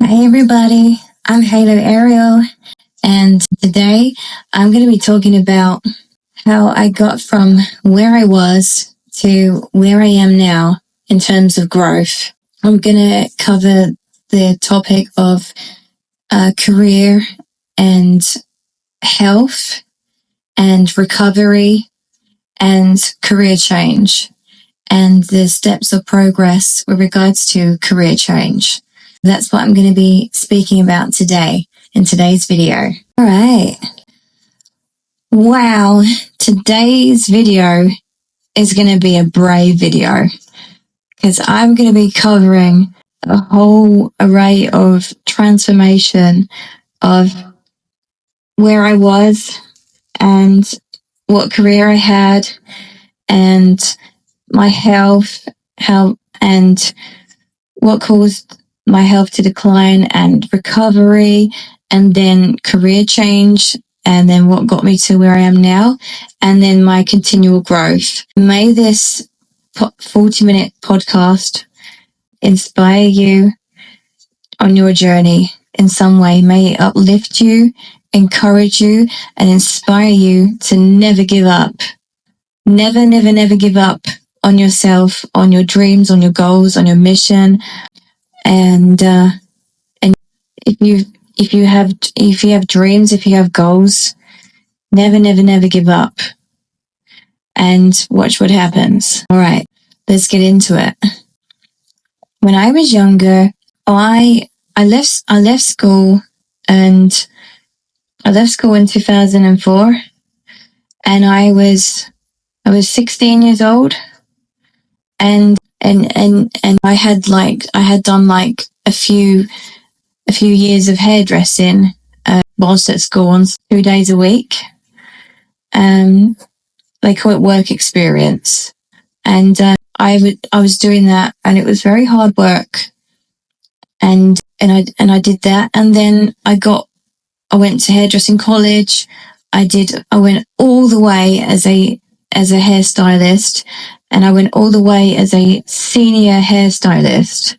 Hey everybody, I'm Halo Ariel, and today I'm going to be talking about how I got from where I was to where I am now in terms of growth. I'm going to cover the topic of career and health and recovery and career change and the steps of progress with regards to career change. That's what I'm going to be speaking about today in today's video. All right. Wow. Today's video is going to be a brave video because I'm going to be covering a whole array of transformation of where I was and what career I had and my health, and what caused my health to decline and recovery, and then career change, and then what got me to where I am now, and then my continual growth. May this 40-minute podcast inspire you on your journey in some way. May it uplift you, encourage you, and inspire you to never give up. Never, never, never give up on yourself, on your dreams, on your goals, on your mission. And if you have dreams, if you have goals, never, never, never give up. And watch what happens. All right, let's get into it. When I was younger, I left school, and I left school in 2004, and I was 16 years old, and I had done like a few years of hairdressing whilst at school on 2 days a week. They call it work experience, and I was doing that, and it was very hard work, and I did that, and then I went to hairdressing college. I went all the way as a hairstylist, and I went all the way as a senior hairstylist.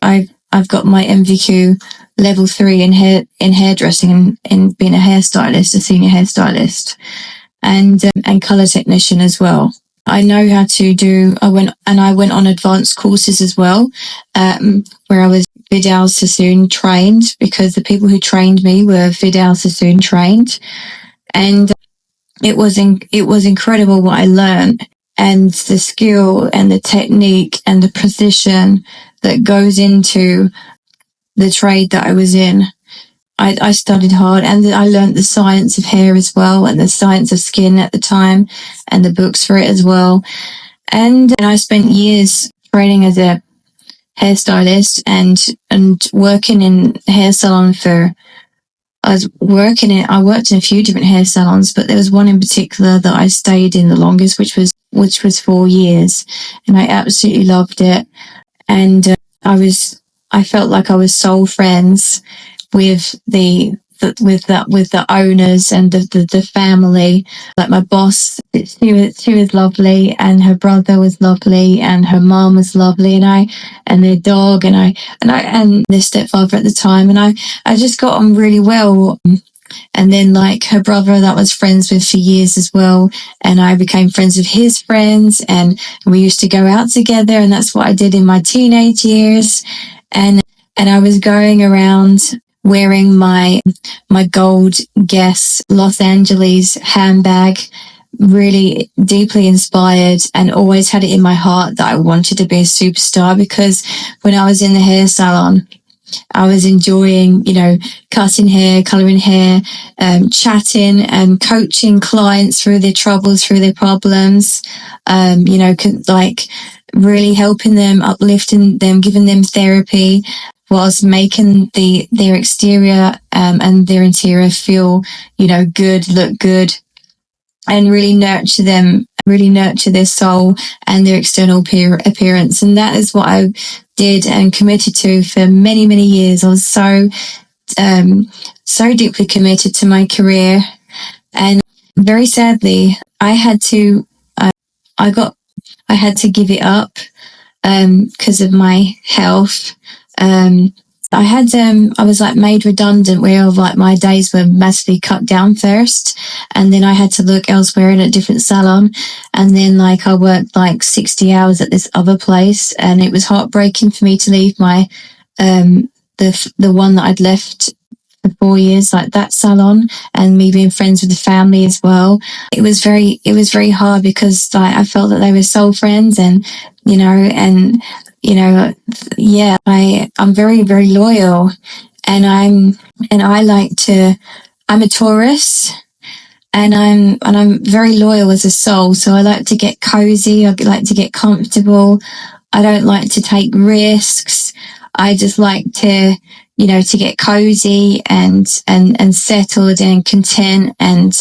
I've got my MVQ level 3 in hairdressing and being a hairstylist, a senior hairstylist, and color technician as well. I know how to do. I went on advanced courses as well, where I was Vidal Sassoon trained, because the people who trained me were Vidal Sassoon trained, and it was incredible what I learned, and the skill and the technique and the precision that goes into the trade that I was in. I studied hard, and I learned the science of hair as well, and the science of skin at the time, and the books for it as well. And I spent years training as a hairstylist and working in a hair salon I worked in a few different hair salons, but there was one in particular that I stayed in the longest, which was 4 years, and I absolutely loved it. And I felt like I was soul friends with the owners and the family. Like my boss, she was lovely, and her brother was lovely, and her mom was lovely, and their dog, and their stepfather at the time, and I just got on really well. And then like her brother that I was friends with for years as well, and I became friends with his friends, and we used to go out together, and that's what I did in my teenage years. And I was going around wearing my gold Guess Los Angeles handbag, really deeply inspired, and always had it in my heart that I wanted to be a superstar, because when I was in the hair salon, I was enjoying, cutting hair, colouring hair, chatting and coaching clients through their troubles, through their problems, like really helping them, uplifting them, giving them therapy, whilst making their exterior and their interior feel, good, look good, and really nurture them, really nurture their soul and their external appearance. And that is what I did and committed to for many, many years. I was so deeply committed to my career, and very sadly, I had to give it up because of my health. I was like made redundant where like my days were massively cut down first, and then I had to look elsewhere in a different salon, and then like I worked like 60 hours at this other place, and it was heartbreaking for me to leave my the one that I'd left for 4 years, like that salon, and me being friends with the family as well. It was very hard because like I felt that they were soul friends, and you know, yeah, I'm very, very loyal, and I like to, I'm a Taurus, and I'm very loyal as a soul. So I like to get cozy. I like to get comfortable. I don't like to take risks. I just like to, to get cozy and settled and content, and,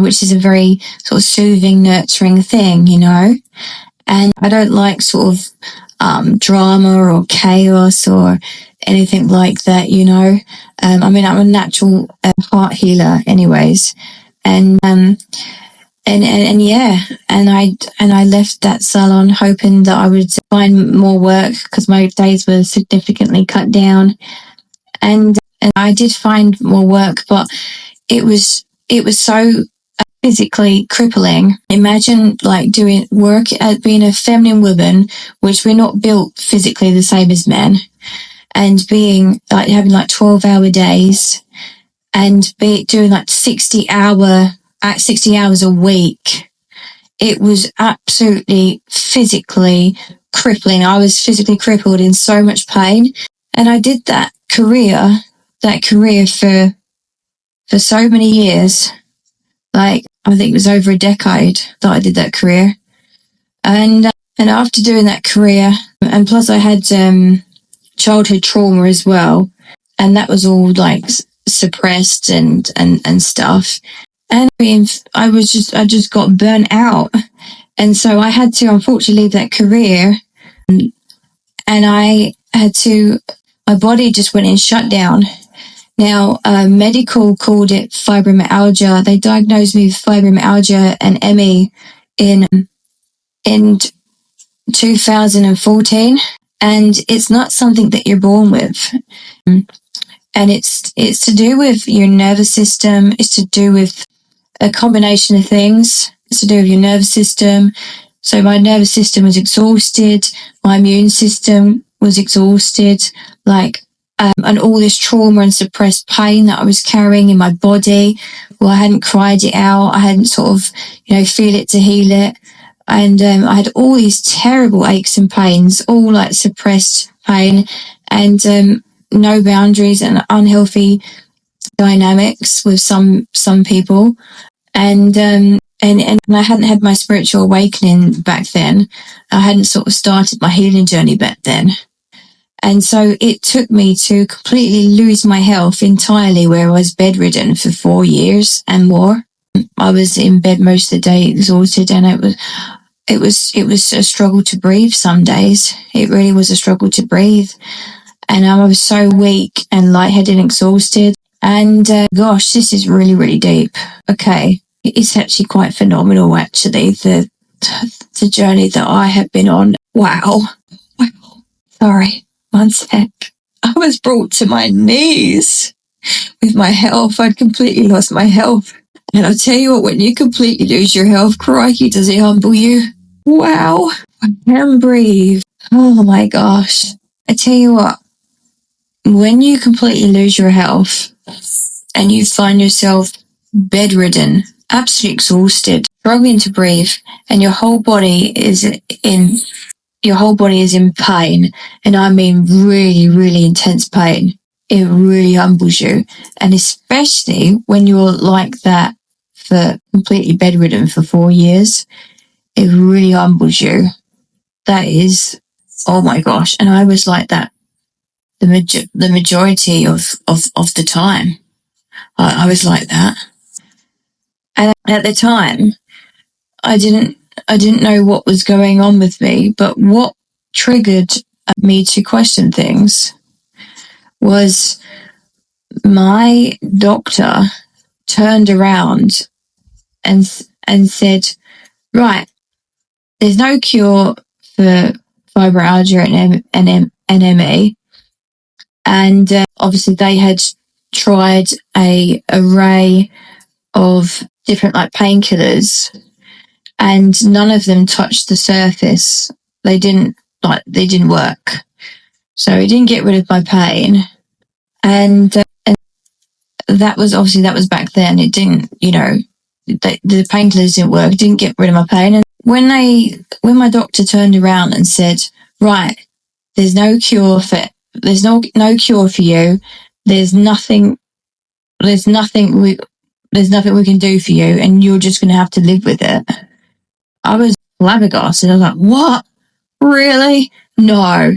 which is a very sort of soothing, nurturing thing, and I don't like sort of drama or chaos or anything like that, I mean, I'm a natural heart healer, anyways, and yeah, and I left that salon hoping that I would find more work because my days were significantly cut down, and I did find more work, but it was so physically crippling. Imagine like doing work at being a feminine woman, which we're not built physically the same as men, and being like having like 12-hour days, and doing like 60 hours a week. It was absolutely physically crippling. I was physically crippled, in so much pain. And I did that career for so many years. Like, I think it was over a decade that I did that career. And after doing that career, and plus I had childhood trauma as well, and that was all like suppressed and stuff. And I just got burnt out, and so I had to unfortunately leave that career, and I had to. My body just went in shutdown. Now, medical called it fibromyalgia. They diagnosed me with fibromyalgia and ME in 2014, and it's not something that you're born with. And it's to do with your nervous system. It's to do with a combination of things. It's to do with your nervous system. So my nervous system was exhausted. My immune system was exhausted. And all this trauma and suppressed pain that I was carrying in my body. Well, I hadn't cried it out. I hadn't sort of, feel it to heal it. And I had all these terrible aches and pains, all like suppressed pain, and no boundaries and unhealthy dynamics with some people. And I hadn't had my spiritual awakening back then. I hadn't sort of started my healing journey back then. And so it took me to completely lose my health entirely, where I was bedridden for 4 years and more. I was in bed most of the day, exhausted, and it was a struggle to breathe some days. It really was a struggle to breathe. And I was so weak and lightheaded and exhausted. And gosh, this is really, really deep. Okay. It's actually quite phenomenal, actually, the journey that I have been on. Wow. Sorry, one sec. I was brought to my knees with my health. I'd completely lost my health. And I'll tell you what, when you completely lose your health, crikey, does it humble you? Wow. I can breathe. Oh my gosh. I tell you what, when you completely lose your health and you find yourself bedridden, absolutely exhausted, struggling to breathe, and your whole body is in pain, and I mean really, really intense pain, it really humbles you. And especially when you're like that for completely bedridden for 4 years, it really humbles you. That is, oh my gosh. And I was like that the majority of the time. I was like that. And at the time, I didn't know what was going on with me, but what triggered me to question things was my doctor turned around and said, right, there's no cure for fibromyalgia and ME. And obviously they had tried a array of different like painkillers, and none of them touched the surface. They didn't work. So it didn't get rid of my pain. And that was back then. It didn't, the painkillers didn't work. It didn't get rid of my pain. And when my doctor turned around and said, right, there's no cure for you. There's nothing we can do for you, and you're just going to have to live with it. I was flabbergasted. I was like, what? Really? No.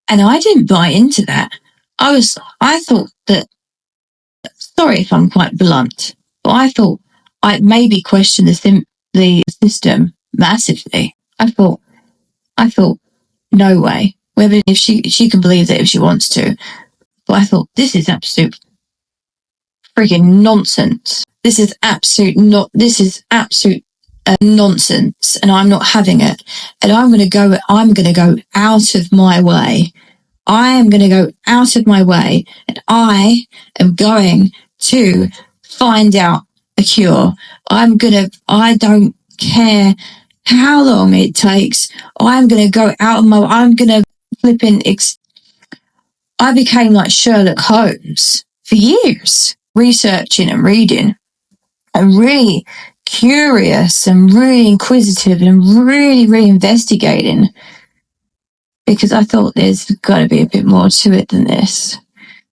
And I didn't buy into that. I thought that, sorry if I'm quite blunt, but I thought I'd maybe question the system massively. I thought, no way. Whether if she can believe that if she wants to. But I thought, this is absolute freaking nonsense. This is absolute nonsense, and I'm not having it. And I'm going to go out of my way. I am going to go out of my way, and I am going to find out a cure. I don't care how long it takes. I'm going to go out of I'm going to I became like Sherlock Holmes for years, researching and reading, and really curious and really inquisitive and really, really investigating, because I thought there's got to be a bit more to it than this.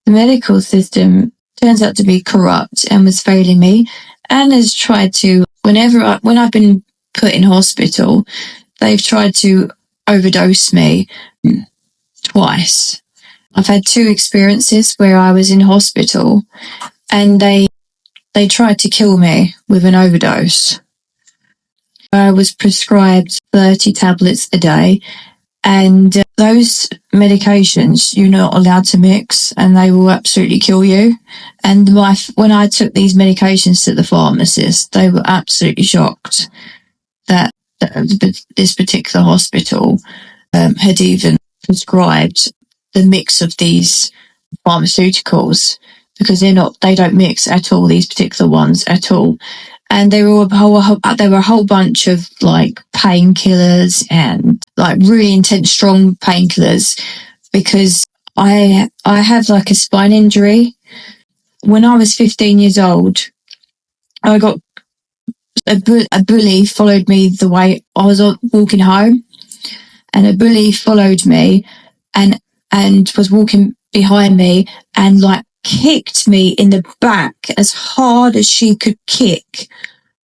The medical system turns out to be corrupt and was failing me, and has tried to, when I've been put in hospital, they've tried to overdose me twice. I've had 2 experiences where I was in hospital and they tried to kill me with an overdose. I was prescribed 30 tablets a day, and those medications you're not allowed to mix, and they will absolutely kill you. And when I took these medications to the pharmacist, they were absolutely shocked that this particular hospital had even prescribed the mix of these pharmaceuticals, because they don't mix at all, these particular ones at all. And they were a whole bunch of like painkillers, and like really intense, strong painkillers, because I have like a spine injury. When I was 15 years old, I got a bully followed me the way I was walking home, and a bully followed me and was walking behind me and like kicked me in the back as hard as she could kick,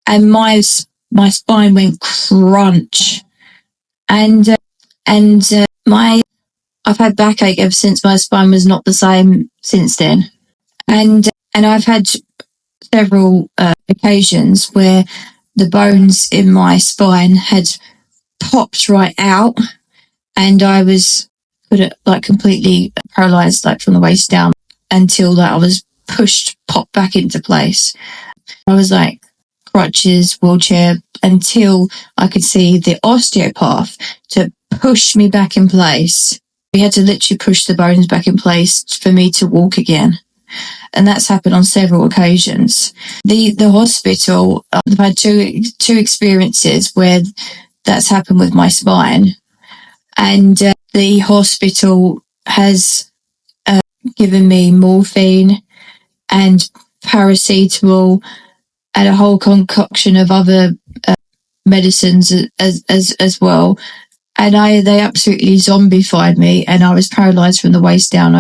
and my spine went crunch, and I've had backache ever since. My spine was not the same since then, and I've had several occasions where the bones in my spine had popped right out, and I was like completely paralyzed, like from the waist down, until that I was popped back into place. I was like crutches, wheelchair, until I could see the osteopath to push me back in place. We had to literally push the bones back in place for me to walk again. And that's happened on several occasions. The hospital, I've had two experiences where that's happened with my spine, and the hospital has given me morphine and paracetamol and a whole concoction of other medicines as well. And they absolutely zombified me, and I was paralyzed from the waist down.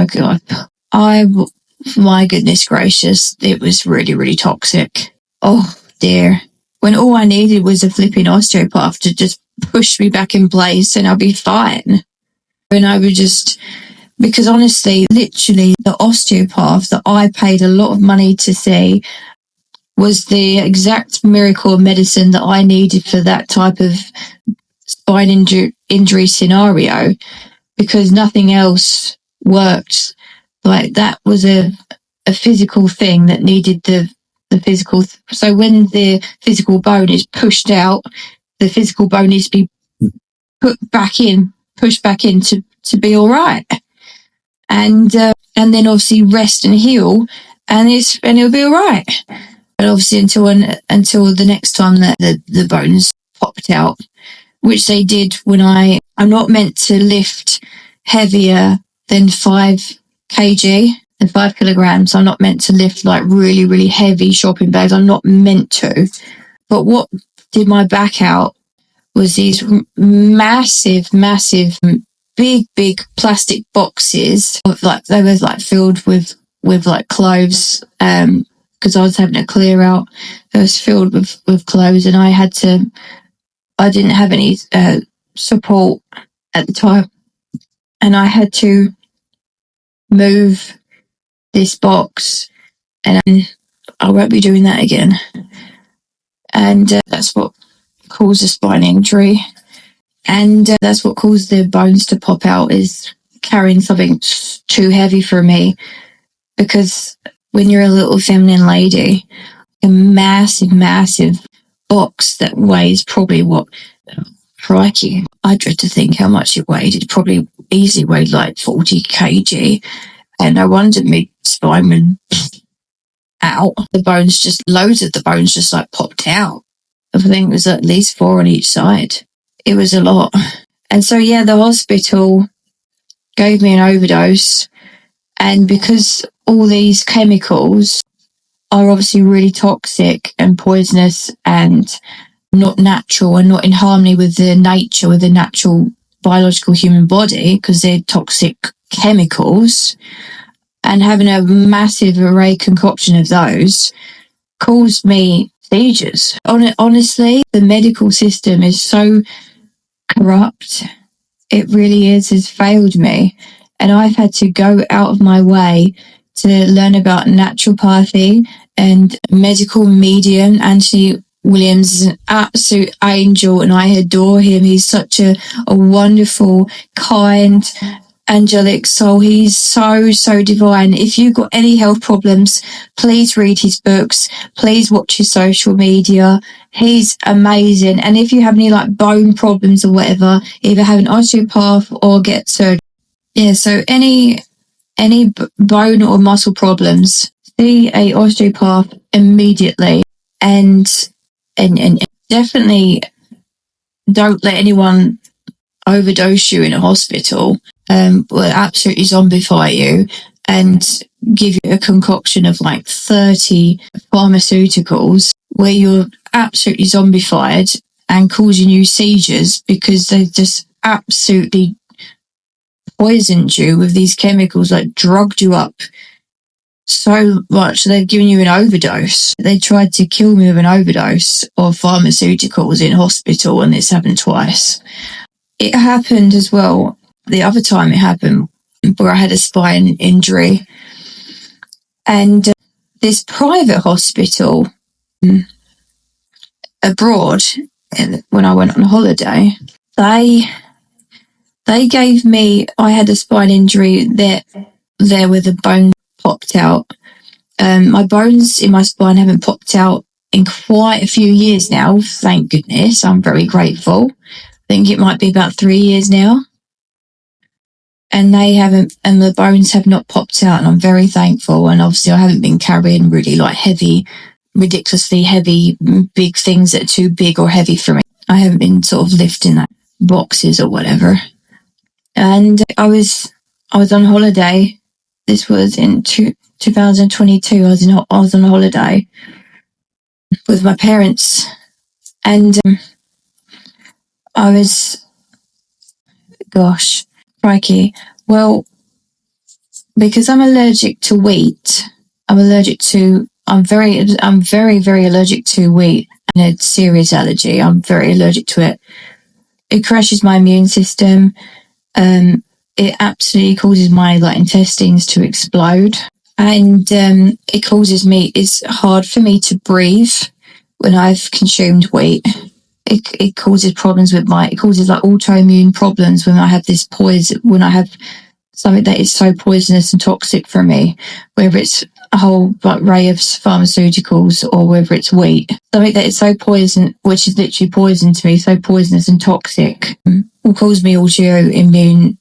My goodness gracious, it was really, really toxic. Oh dear. When all I needed was a flipping osteopath to just push me back in place and I'll be fine. And I would just, because honestly, literally the osteopath that I paid a lot of money to see was the exact miracle of medicine that I needed for that type of spine injury scenario, because nothing else worked. Like that was a physical thing that needed the physical. So when the physical bone is pushed out, the physical bone needs to be put back in push back in to be all right. And then obviously rest and heal, and it'll be all right. But obviously until the next time that the bones popped out, which they did when I'm not meant to lift heavier than 5 kg and 5 kilograms. I'm not meant to lift like really, really heavy shopping bags. I'm not meant to. But what did my back out was these massive, massive, big plastic boxes of they were filled with like clothes, because I was having a clear out. It was filled with clothes, and I didn't have any support at the time, and I had to move this box, and I won't be doing that again. And that's what caused the spine injury, and that's what caused the bones to pop out, is carrying something too heavy for me. Because when you're a little feminine lady, a massive box that weighs probably crikey, I dread to think how much it weighed. It probably easily weighed like 40 kg. And no wonder my spine went out. Loads of the bones just like popped out. I think it was at least 4 on each side. It was a lot. And so, yeah, the hospital gave me an overdose. And because all these chemicals are obviously really toxic and poisonous and not natural and not in harmony with the nature, with the natural biological human body, because they're toxic chemicals, and having a massive array concoction of those caused me seizures. Honestly, the medical system is so corrupt. It really has failed me. And I've had to go out of my way to learn about naturopathy and medical medium. Anthony Williams is an absolute angel, and I adore him. He's such a wonderful, kind, angelic soul. He's so divine. If you've got any health problems, please read his books. Please watch his social media. He's amazing. And if you have any like bone problems or whatever, either have an osteopath or get surgery. Yeah, so any bone or muscle problems, see a osteopath immediately, and definitely don't let anyone overdose you in a hospital. Will absolutely zombify you and give you a concoction of like 30 pharmaceuticals where you're absolutely zombified and causing you seizures because they just absolutely poisoned you with these chemicals, like drugged you up so much they've given you an overdose. They tried to kill me with an overdose of pharmaceuticals in hospital, and it's happened twice. It happened as well, the other time it happened, where I had a spine injury, and this private hospital abroad, when I went on holiday, they gave me, I had a spine injury there where the bone popped out. My bones in my spine haven't popped out in quite a few years now, thank goodness. I'm very grateful. I think it might be about 3 years now. And the bones have not popped out, and I'm very thankful. And obviously I haven't been carrying really like heavy, ridiculously heavy, big things that are too big or heavy for me. I haven't been sort of lifting like boxes or whatever. And I was on holiday. This was in 2022. I was on holiday with my parents, and I was, gosh, crikey. Well, because I'm allergic to wheat, I'm very, very allergic to wheat, and a serious allergy. I'm very allergic to it. It crashes my immune system. It absolutely causes my like intestines to explode, and it's hard for me to breathe when I've consumed wheat. It causes problems it causes like autoimmune problems when I have when I have something that is so poisonous and toxic for me, whether it's a whole array of pharmaceuticals, or whether it's wheat, something that is so poison, which is literally poison to me, so poisonous and toxic, will cause me autoimmune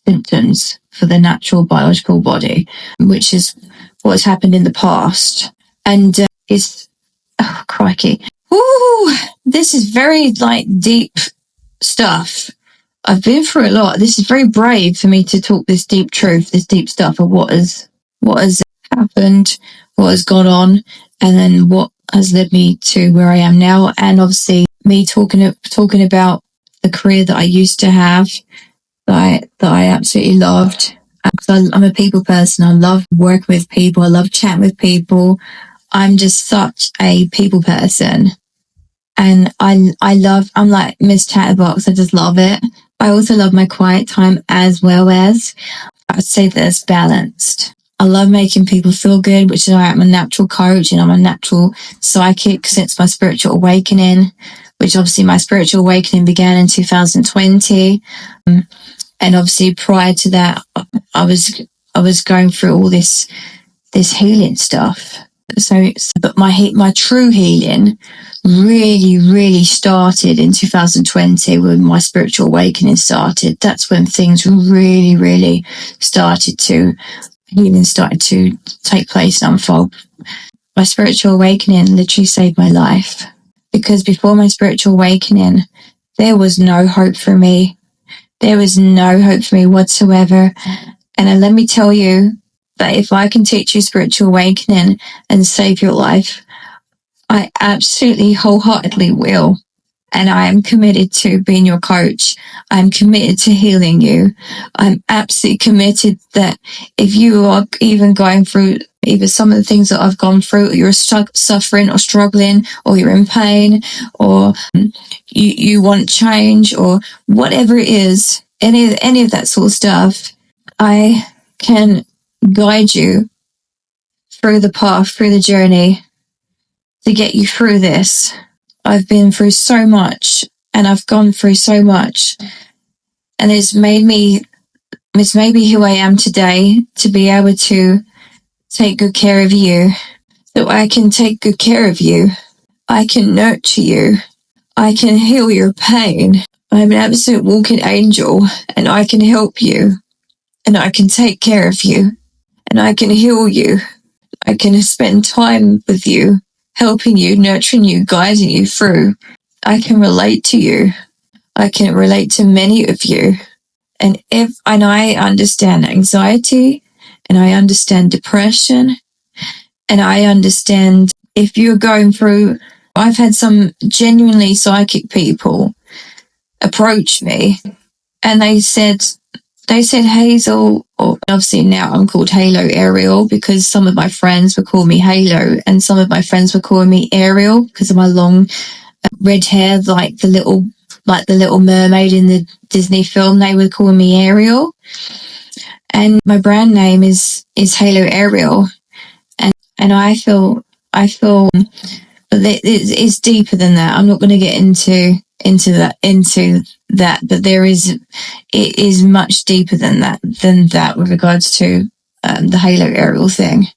symptoms for the natural biological body, which is what has happened in the past. And it's, oh, crikey. Ooh, this is very deep stuff. I've been through a lot. This is very brave for me to talk this deep truth, this deep stuff of what has happened, what has gone on, and then what has led me to where I am now. And obviously me talking about the career that I used to have, that I absolutely loved. Because I'm a people person. I love working with people. I love chatting with people. I'm just such a people person. And I'm like Miss Chatterbox. I just love it. I also love my quiet time as well as, I'd say that it's balanced. I love making people feel good, which is why I'm a natural coach and I'm a natural psychic since my spiritual awakening, which obviously my spiritual awakening began in 2020. And obviously prior to that, I was going through all this healing stuff. But my true healing really started in 2020 when my spiritual awakening started. That's when things really healing started to take place and unfold. My spiritual awakening literally saved my life, because before my spiritual awakening, there was no hope for me. There was no hope for me whatsoever. And then let me tell you that if I can teach you spiritual awakening and save your life, I absolutely wholeheartedly will. And I am committed to being your coach. I'm committed to healing you. I'm absolutely committed that if you are even going through either some of the things that I've gone through, or you're suffering or struggling, or you're in pain, or you want change, or whatever it is, any of that sort of stuff, I can guide you through the path, through the journey to get you through this. I've been through so much and I've gone through so much, and it's made me who I am today, to be able to take good care of you. So I can take good care of you. I can nurture you. I can heal your pain. I'm an absolute walking angel, and I can help you, and I can take care of you, and I can heal you. I can spend time with you, helping you, nurturing you, guiding you through. I can relate to you. I can relate to many of you. And I understand anxiety, and I understand depression, and I understand if you're going through, I've had some genuinely psychic people approach me, and they said, Hazel, or obviously now I'm called Halo Ariel, because some of my friends would call me Halo, and some of my friends were calling me Ariel because of my long red hair, like the little mermaid in the Disney film. They would call me Ariel, and my brand name is Halo Ariel, and I feel that it's deeper than that. I'm not going to get into that, but it is much deeper than that with regards to the Halo Ariel thing.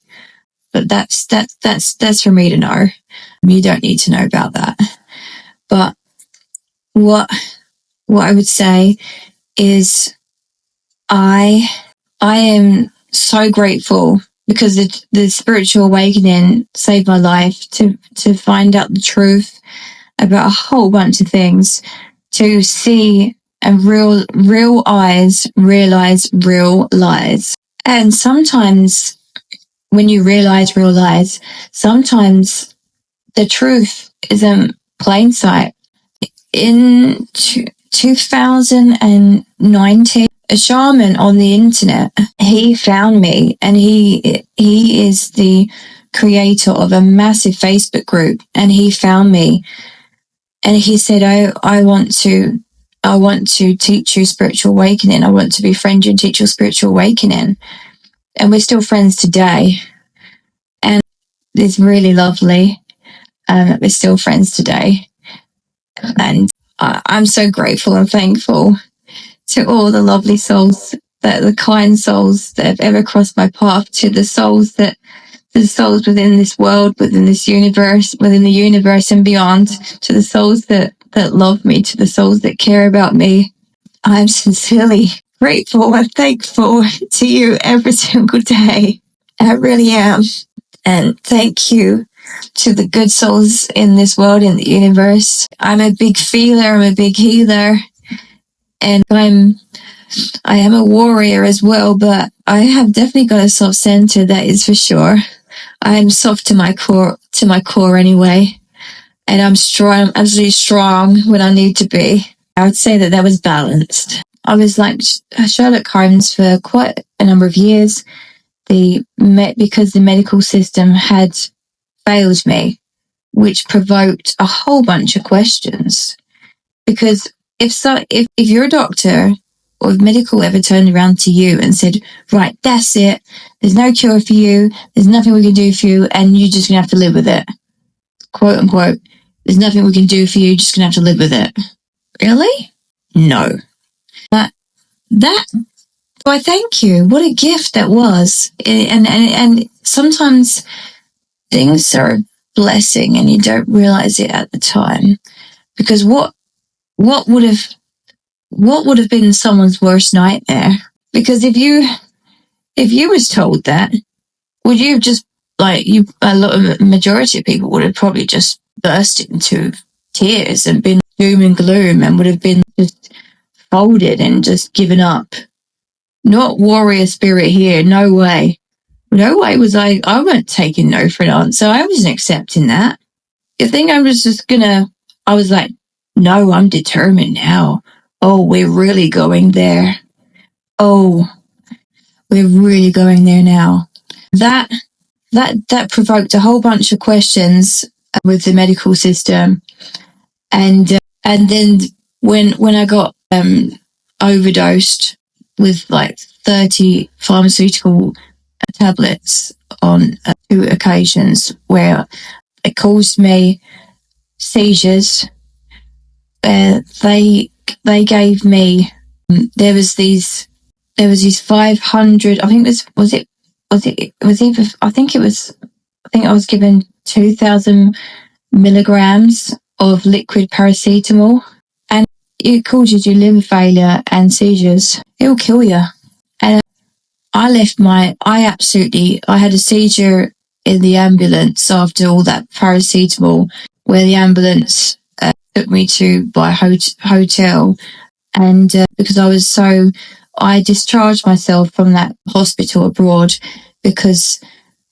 But that's for me to know. You don't need to know about that. But what I would say is I am so grateful, because the spiritual awakening saved my life, to find out the truth about a whole bunch of things, to see and real eyes realize real lies. And sometimes when you realize real lies, sometimes the truth is in plain sight. In 2019, a shaman on the internet, he found me, and he is the creator of a massive Facebook group, and he found me, and he said, I want to teach you spiritual awakening. I want to befriend you and teach you spiritual awakening. And we're still friends today, and it's really lovely that we're still friends today. And I'm so grateful and thankful to all the lovely souls that the kind souls that have ever crossed my path, to the souls within this world, within this universe, within the universe and beyond, to the souls that love me, to the souls that care about me. I'm sincerely grateful and thankful to you every single day. I really am. And thank you to the good souls in this world, in the universe. I'm a big feeler, I'm a big healer, and I am a warrior as well, but I have definitely got a soft center, that is for sure. I am soft to my core anyway. And I'm strong, absolutely strong when I need to be. I would say that was balanced. I was like Sherlock Holmes for quite a number of years. Because the medical system had failed me, which provoked a whole bunch of questions. Because if you're a doctor, or if medical ever turned around to you and said, right, that's it, there's no cure for you, there's nothing we can do for you, and you're just gonna have to live with it, quote unquote, there's nothing we can do for you, you're just gonna have to live with it. Really? No. That why, thank you. What a gift that was. And sometimes things are a blessing and you don't realize it at the time. Because what would have been someone's worst nightmare? Because if you was told that, would you have just, like, majority of people would have probably just burst into tears and been doom and gloom and would have been just folded and just given up. Not warrior spirit here, no way. No way was I weren't taking no for an answer. I wasn't accepting that. You think I was like, no, I'm determined now. Oh, we're really going there. Oh, we're really going there now. That provoked a whole bunch of questions with the medical system. And then when I got overdosed with like 30 pharmaceutical tablets on 2 occasions, where it caused me seizures. They gave me, there was these 500, I think I was given 2,000 milligrams of liquid paracetamol, and it causes you liver failure and seizures. It will kill you. And I had a seizure in the ambulance after all that paracetamol, where the ambulance took me to my hotel. And because I discharged myself from that hospital abroad because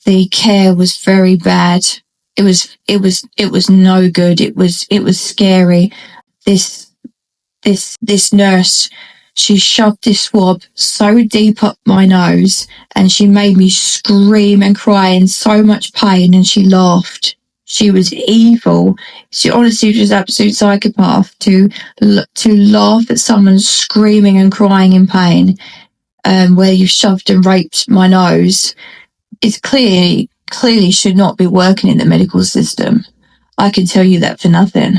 the care was very bad. It was no good. It was scary. This nurse, she shoved this swab so deep up my nose and she made me scream and cry in so much pain, and she laughed. She was evil. She honestly was an absolute psychopath to laugh at someone screaming and crying in pain, where you've shoved and raped my nose. It's clearly should not be working in the medical system. I can tell you that for nothing.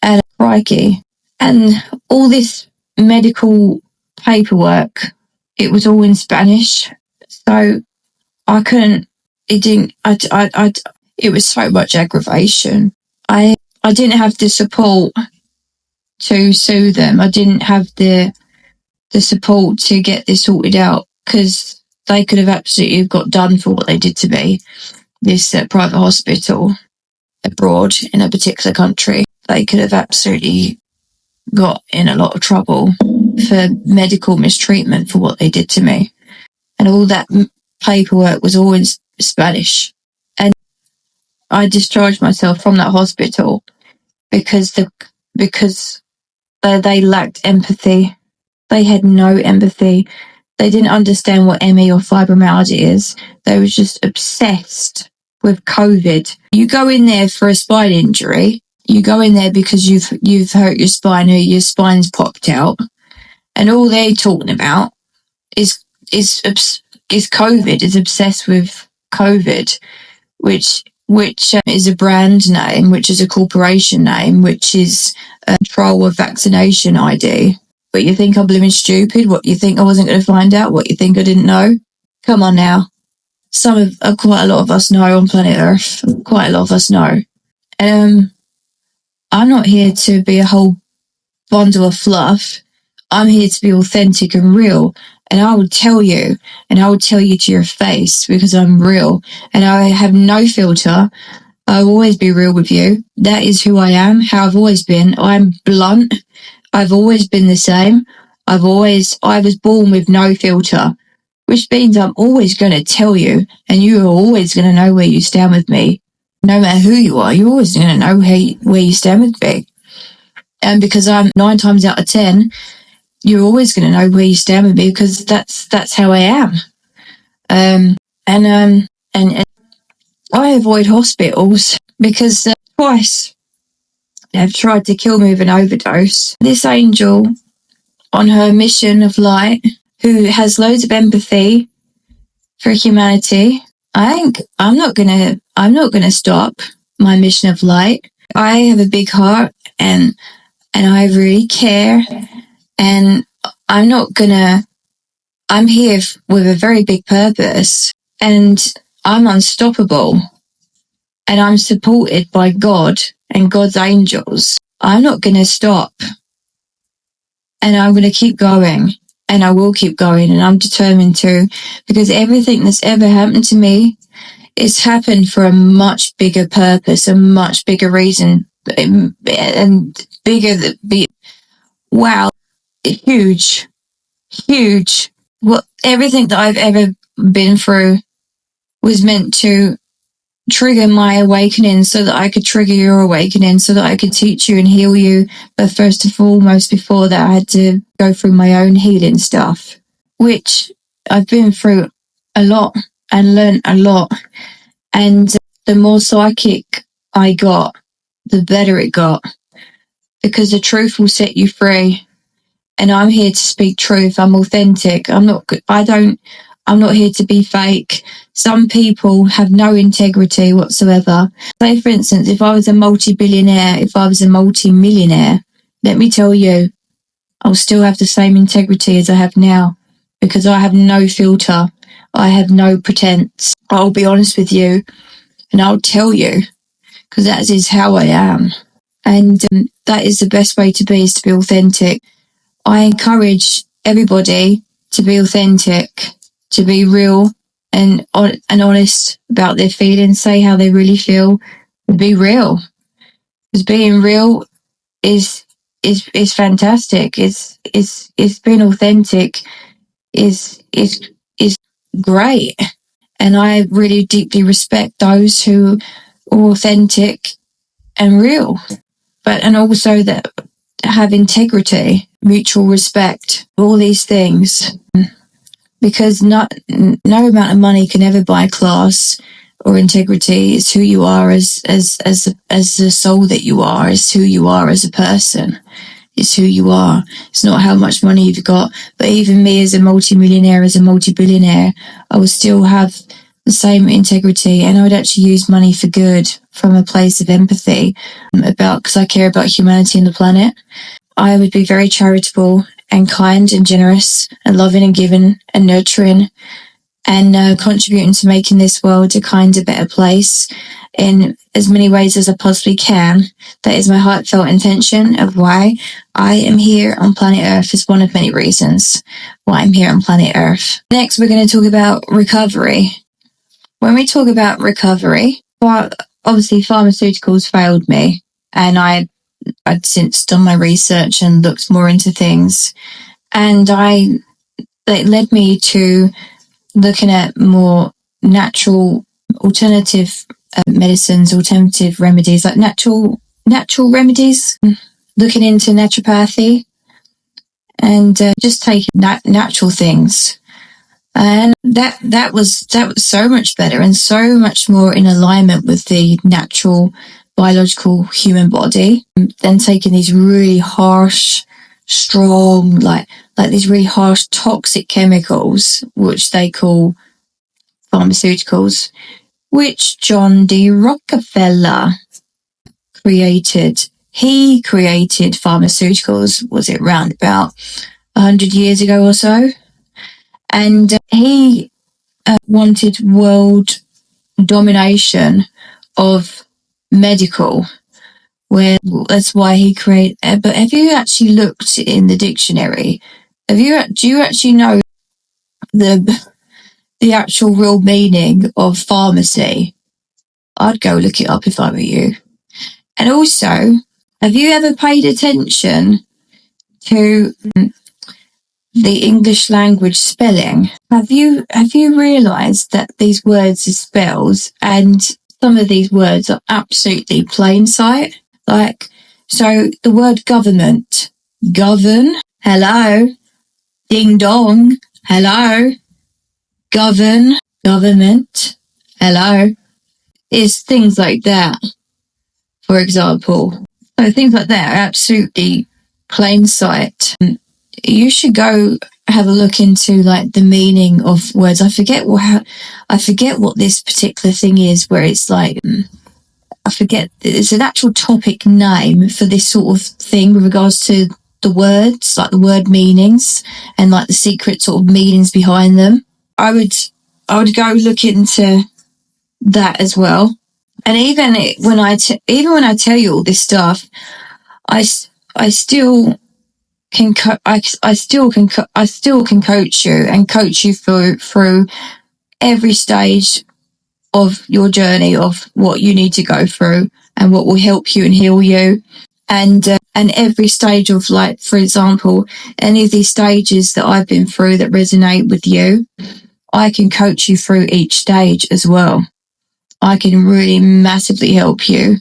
And crikey. And all this medical paperwork, it was all in Spanish. So I couldn't, it was so much aggravation. I didn't have the support to sue them. I didn't have the support to get this sorted out, because they could have absolutely got done for what they did to me. This private hospital abroad in a particular country, they could have absolutely got in a lot of trouble for medical mistreatment for what they did to me. And all that paperwork was all in Spanish. And I discharged myself from that hospital because they lacked empathy. They had no empathy. They didn't understand what ME or fibromyalgia is. They were just obsessed with COVID. You go in there for a spine injury. You go in there because you've hurt your spine, or your spine's popped out, and all they're talking about is COVID. Is obsessed with COVID, which is a brand name, which is a corporation name, which is a control of vaccination ID. What, you think I'm blooming stupid? What, you think I wasn't going to find out? What, you think I didn't know? Come on now. Quite a lot of us know on planet Earth. Quite a lot of us know. I'm not here to be a whole bundle of fluff. I'm here to be authentic and real. And I will tell you, and I will tell you to your face, because I'm real and I have no filter. I'll always be real with you. That is who I am, how I've always been. I'm blunt. I've always been the same. I was born with no filter, which means I'm always going to tell you, and you are always going to know where you stand with me. No matter who you are, you're always going to know where you stand with me. And because I'm 9 times out of 10, you're always going to know where you stand with me, because that's how I am. And I avoid hospitals because twice they've tried to kill me with an overdose. This angel, on her mission of light, who has loads of empathy for humanity, I'm not gonna stop my mission of light. I have a big heart, and I really care, and I'm here with a very big purpose, and I'm unstoppable, and I'm supported by God and God's angels. I'm not going to stop, and I'm going to keep going, and I will keep going, and I'm determined to, because everything that's ever happened to me, it's happened for a much bigger purpose, a much bigger reason, and wow, huge. Well, everything that I've ever been through was meant to trigger my awakening, so that I could trigger your awakening, so that I could teach you and heal you. But first and foremost, before that, I had to go through my own healing stuff, which I've been through a lot and learned a lot. And the more psychic I got, the better it got, because the truth will set you free. And I'm here to speak truth. I'm authentic. I'm not here to be fake. Some people have no integrity whatsoever. Say, for instance, if I was a multi-billionaire, if I was a multi-millionaire, let me tell you, I'll still have the same integrity as I have now, because I have no filter. I have no pretense. I'll be honest with you, and I'll tell you, because that is how I am. And that is the best way to be, is to be authentic. I encourage everybody to be authentic, to be real and honest about their feelings, say how they really feel, and be real. Because being real is fantastic. It's being authentic is great. And I really deeply respect those who are authentic and real, and also that have integrity, mutual respect, all these things. Because no amount of money can ever buy class or integrity. It's who you are as the soul that you are. It's who you are as a person. It's who you are. It's not how much money you've got. But even me, as a multi-millionaire, as a multi-billionaire, I would still have the same integrity, and I would actually use money for good, from a place of empathy, because I care about humanity and the planet. I would be very charitable and kind and generous and loving and giving and nurturing, and contributing to making this world a kinder, better place in as many ways as I possibly can. That is my heartfelt intention of why I am here on planet Earth. Is one of many reasons why I'm here on planet Earth. Next, we're going to talk about recovery. When we talk about recovery, well, obviously pharmaceuticals failed me, and I'd since done my research and looked more into things, and it led me to looking at more natural, alternative medicines, alternative remedies, like natural remedies, looking into naturopathy, and just taking natural things. And that was so much better and so much more in alignment with the natural biological human body than taking these really harsh, strong, like these really harsh toxic chemicals, which they call pharmaceuticals, which John D. Rockefeller created he created pharmaceuticals, was it round about 100 years ago or so? And he wanted world domination of medical, where that's why he created. But have you actually looked in the dictionary? Do you actually know the actual real meaning of pharmacy? I'd go look it up if I were you. And also, have you ever paid attention to the English language spelling? Have you realised that these words are spells, and some of these words are absolutely plain sight? Like, so the word government, govern, hello, ding dong, hello, govern, government, hello, is things like that, for example. So things like that are absolutely plain sight. You should go have a look into like the meaning of words. I forget what this particular thing is, where it's like, I forget, it's an actual topic name for this sort of thing with regards to the words, like the word meanings and like the secret sort of meanings behind them. I would go look into that as well. And even when I tell you all this stuff, I still can I still can coach you and coach you through every stage of your journey of what you need to go through and what will help you and heal you. And every stage of, like, for example, any of these stages that I've been through that resonate with you, I can coach you through each stage as well. I can really massively help you,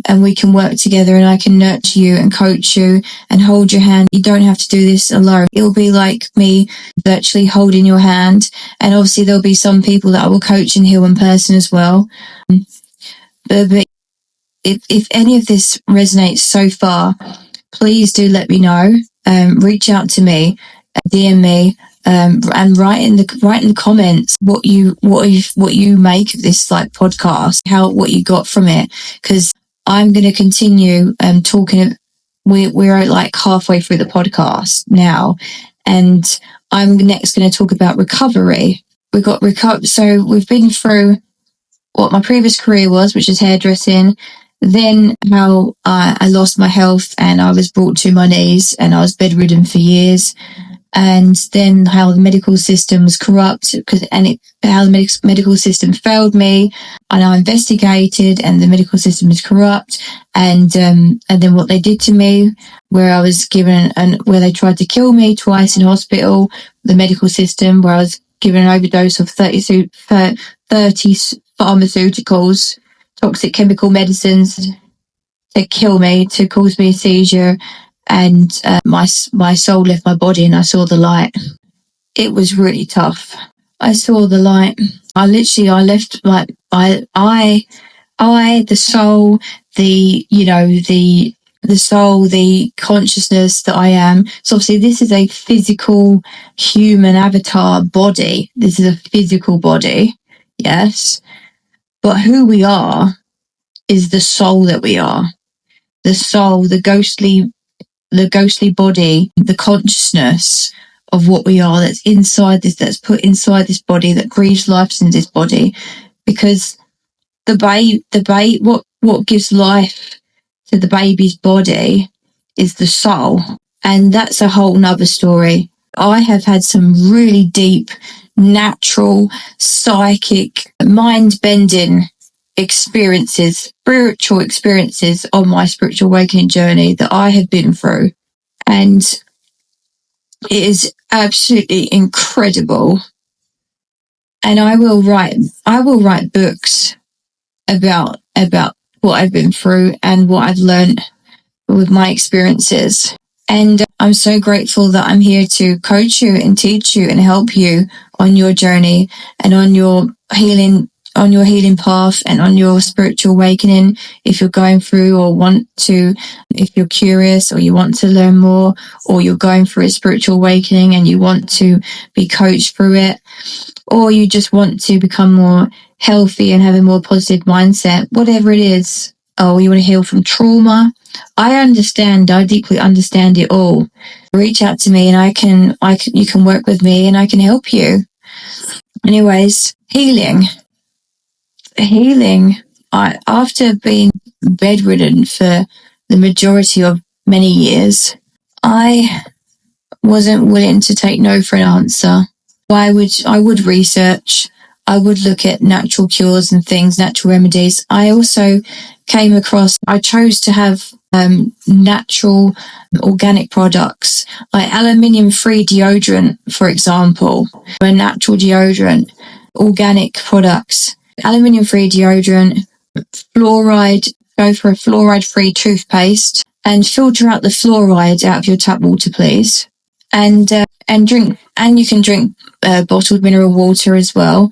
and we can work together, and I can nurture you and coach you and hold your hand. You don't have to do this alone. It'll be like me virtually holding your hand. And obviously there'll be some people that I will coach and heal in person as well. But if any of this resonates so far, please do let me know. Reach out to me, DM me, and write in the comments what you make of this, like, podcast, what you got from it, because I'm going to continue talking. We're like halfway through the podcast now, and I'm next going to talk about recovery. So we've been through what my previous career was, which is hairdressing, then how I lost my health and I was brought to my knees and I was bedridden for years, and then how the medical system was corrupt, how the medical system failed me, and I investigated, and the medical system is corrupt, and then what they did to me, where I was given where they tried to kill me twice in hospital, the medical system, where I was given an overdose of 30 pharmaceuticals, toxic chemical medicines, to kill me, to cause me a seizure, and my soul left my body and I saw the light. It was really tough. I saw the light. I left, like, the soul, the soul, the consciousness that I am. So obviously this is a physical human avatar body. This is a physical body, yes. But who we are is the soul that we are. The soul, the ghostly body, the consciousness of what we are that's inside this, that's put inside this body, that breathes life into this body. Because what gives life to the baby's body is the soul. And that's a whole nother story. I have had some really deep, natural, psychic, mind-bending experiences, spiritual experiences on my spiritual awakening journey that I have been through. And it is absolutely incredible. And I will write books about what I've been through and what I've learned with my experiences. And I'm so grateful that I'm here to coach you and teach you and help you on your journey and on your healing path and on your spiritual awakening. If you're going through if you're curious or you want to learn more, or you're going through a spiritual awakening and you want to be coached through it, or you just want to become more healthy and have a more positive mindset, whatever it is, Oh, you want to heal from trauma? I deeply understand it all. Reach out to me and you can work with me and I can help you. Anyways, healing. After being bedridden for the majority of many years, I wasn't willing to take no for an answer. I would research. I would look at natural cures and things, natural remedies. I also I chose to have natural organic products like aluminium-free deodorant, for example, a natural deodorant, organic products, aluminium-free deodorant, fluoride, go for a fluoride-free toothpaste and filter out the fluoride out of your tap water, please. And drink, and you can drink bottled mineral water as well,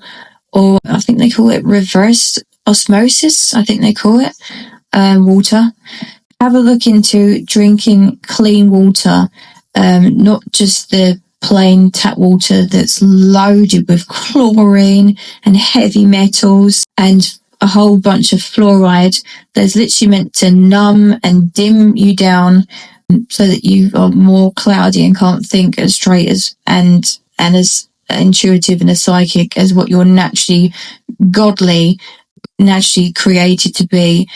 or I think they call it reverse osmosis. I think they call it water. Have a look into drinking clean water, not just the plain tap water that's loaded with chlorine and heavy metals and a whole bunch of fluoride that's literally meant to numb and dim you down so that you are more cloudy and can't think as straight and as intuitive and as psychic as what you're naturally created to be,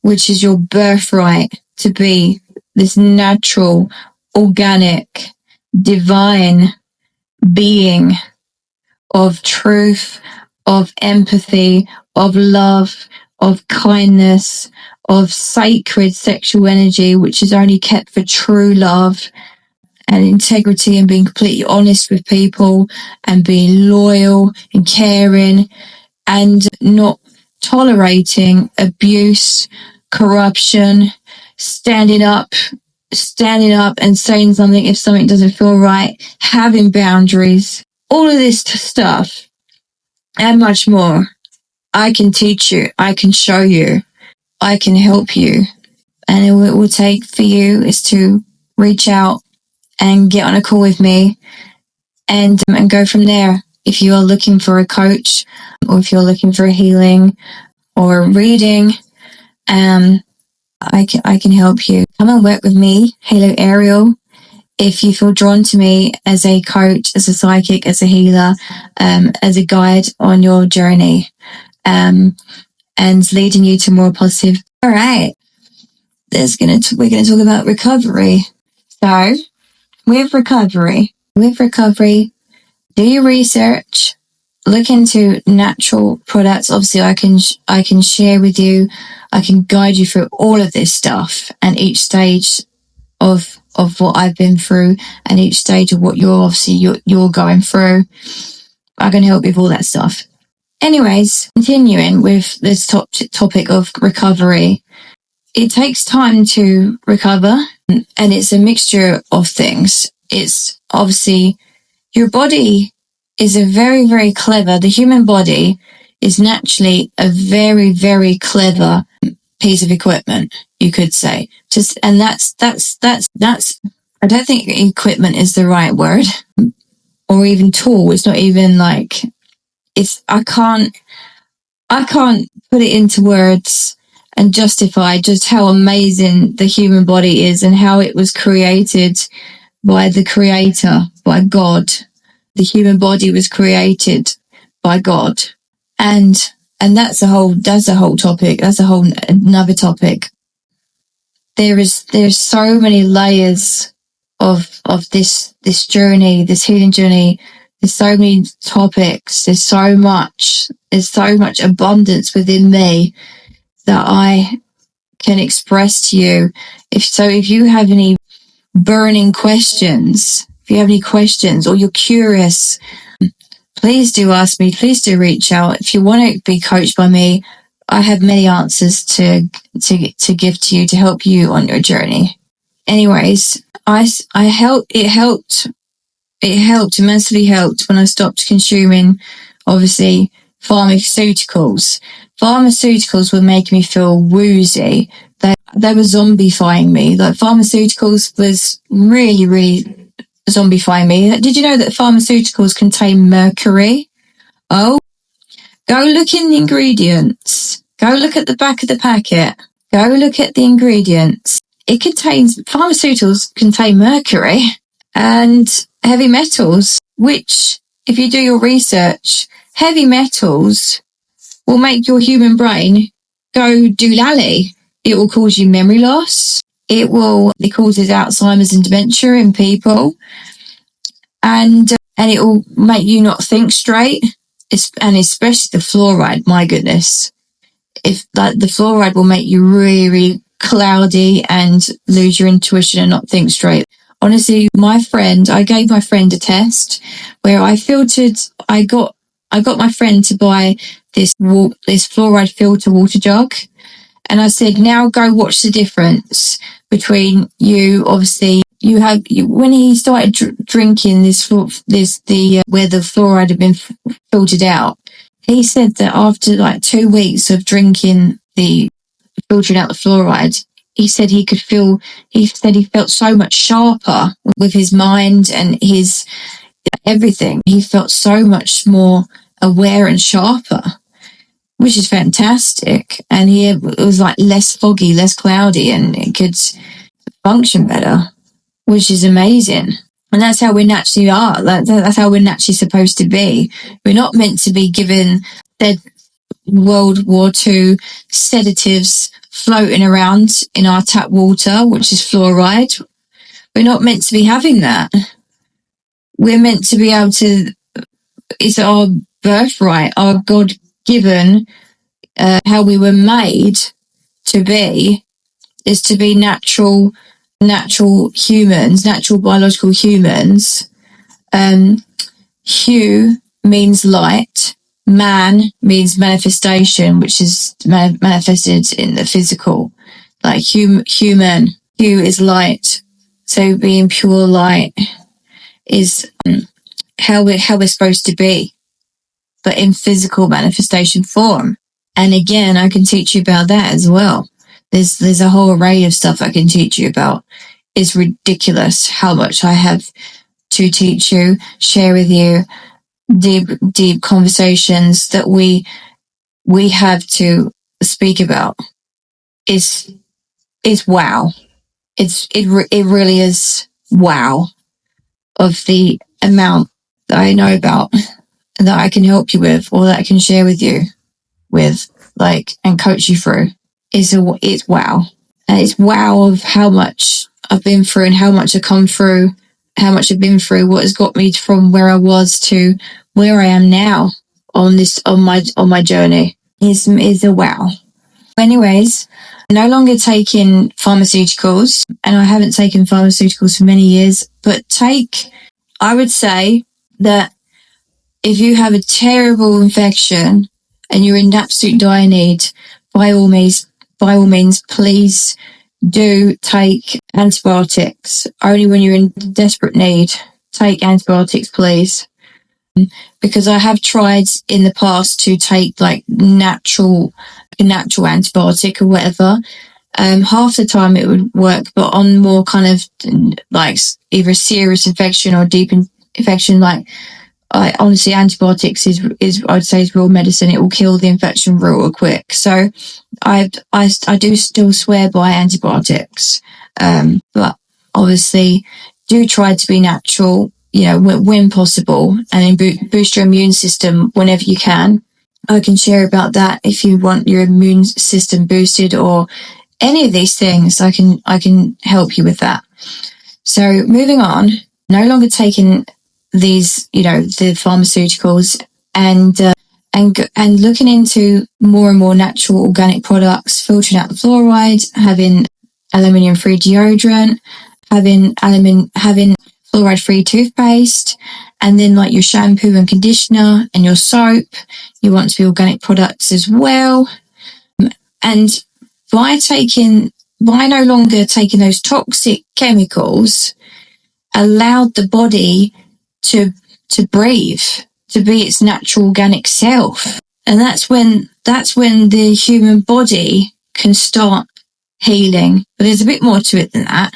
which is your birthright to be this natural, organic, divine being of truth, of empathy, of love, of kindness, of sacred sexual energy, which is only kept for true love and integrity and being completely honest with people and being loyal and caring and not tolerating abuse, corruption, standing up and saying something if something doesn't feel right, having boundaries, all of this stuff and much more. I can teach you, I can show you, I can help you. And all it will take for you is to reach out and get on a call with me and go from there. If you are looking for a coach or if you're looking for a healing or a reading, I can help you. Come and work with me. Hello, Ariel. If you feel drawn to me as a coach, as a psychic, as a healer, as a guide on your journey, and leading you to more positive. All right. We're going to talk about recovery. So with recovery, do your research, look into natural products. Obviously I can share with you, I can guide you through all of this stuff and each stage of what I've been through and each stage of what you're going through. I can help you with all that stuff. Anyways, continuing with this topic of recovery, it takes time to recover and it's a mixture of things. It's obviously your body is a very, very clever, the human body is naturally a very, very clever piece of equipment, you could say. And that's, I don't think equipment is the right word or even tool. It's not even like, I can't put it into words and justify just how amazing the human body is and how it was created by the creator, by God. The human body was created by God. And that's a whole topic. That's another topic. There's so many layers of this journey, this healing journey. There's so many topics. There's so much abundance within me that I can express to you. If you have any burning questions, or you're curious, please do ask me. Please do reach out. If you want to be coached by me, I have many answers to give to you to help you on your journey. Anyways, immensely helped when I stopped consuming, obviously, pharmaceuticals. Pharmaceuticals were making me feel woozy. They were zombifying me. Like pharmaceuticals was really, really zombifying me. Did you know that pharmaceuticals contain mercury? Oh, go look in the ingredients. Go look at the back of the packet. Go look at the ingredients. Pharmaceuticals contain mercury and heavy metals, which, if you do your research, heavy metals will make your human brain go doolally. It will cause you memory loss. It causes Alzheimer's and dementia in people. And it will make you not think straight. And especially the fluoride, my goodness. If the fluoride will make you really, really cloudy and lose your intuition and not think straight. Honestly, I gave my friend a test where I got my friend to buy this fluoride filter water jug. And I said, now go watch the difference between you. Obviously, when he started drinking where the fluoride had been filtered out, he said that after like 2 weeks of drinking filtering out the fluoride, he said he felt so much sharper with his mind and his everything. He felt so much more aware and sharper, which is fantastic. And it was like less foggy, less cloudy, and it could function better, which is amazing. And that's how we naturally are. That's how we're naturally supposed to be. We're not meant to be given World War II sedatives floating around in our tap water, which is fluoride. We're not meant to be having that. We're meant to be able to, it's our birthright, our God-given, how we were made to be, is to be natural humans, natural biological humans. Hue means light. Man means manifestation, which is manifested in the physical. Like human. Hue is light. So being pure light is how we're supposed to be, but in physical manifestation form. And again, I can teach you about that as well. There's a whole array of stuff I can teach you about. It's ridiculous how much I have to teach you, share with you, deep conversations that we have to speak about. It's wow. It really is wow of the amount that I know about that I can help you with, or that I can share with you and coach you through. It's wow. And it's wow of how much I've been through and how much I've come through, how much I've been through, what has got me from where I was to where I am now on my journey is a wow. Anyways, no longer taking pharmaceuticals, and I haven't taken pharmaceuticals for many years, but I would say that if you have a terrible infection and you're in absolute dire need, by all means, please do take antibiotics. Only when you're in desperate need, take antibiotics, please. Because I have tried in the past to take like natural antibiotic or whatever. Half the time it would work, but on more kind of like either serious infection or deep infection, like honestly, antibiotics is I would say is real medicine. It will kill the infection real quick. So I do still swear by antibiotics, but obviously do try to be natural, when possible, and boost your immune system whenever you can. I can share about that if you want your immune system boosted or any of these things. I can help you with that. So moving on, no longer taking these, the pharmaceuticals, and looking into more and more natural organic products, filtering out the fluoride, having aluminium-free deodorant, having fluoride-free toothpaste, and then like your shampoo and conditioner and your soap, you want to be organic products as well. And by no longer taking those toxic chemicals, allowed the body to breathe, to be its natural organic self. And that's when the human body can start healing. But there's a bit more to it than that,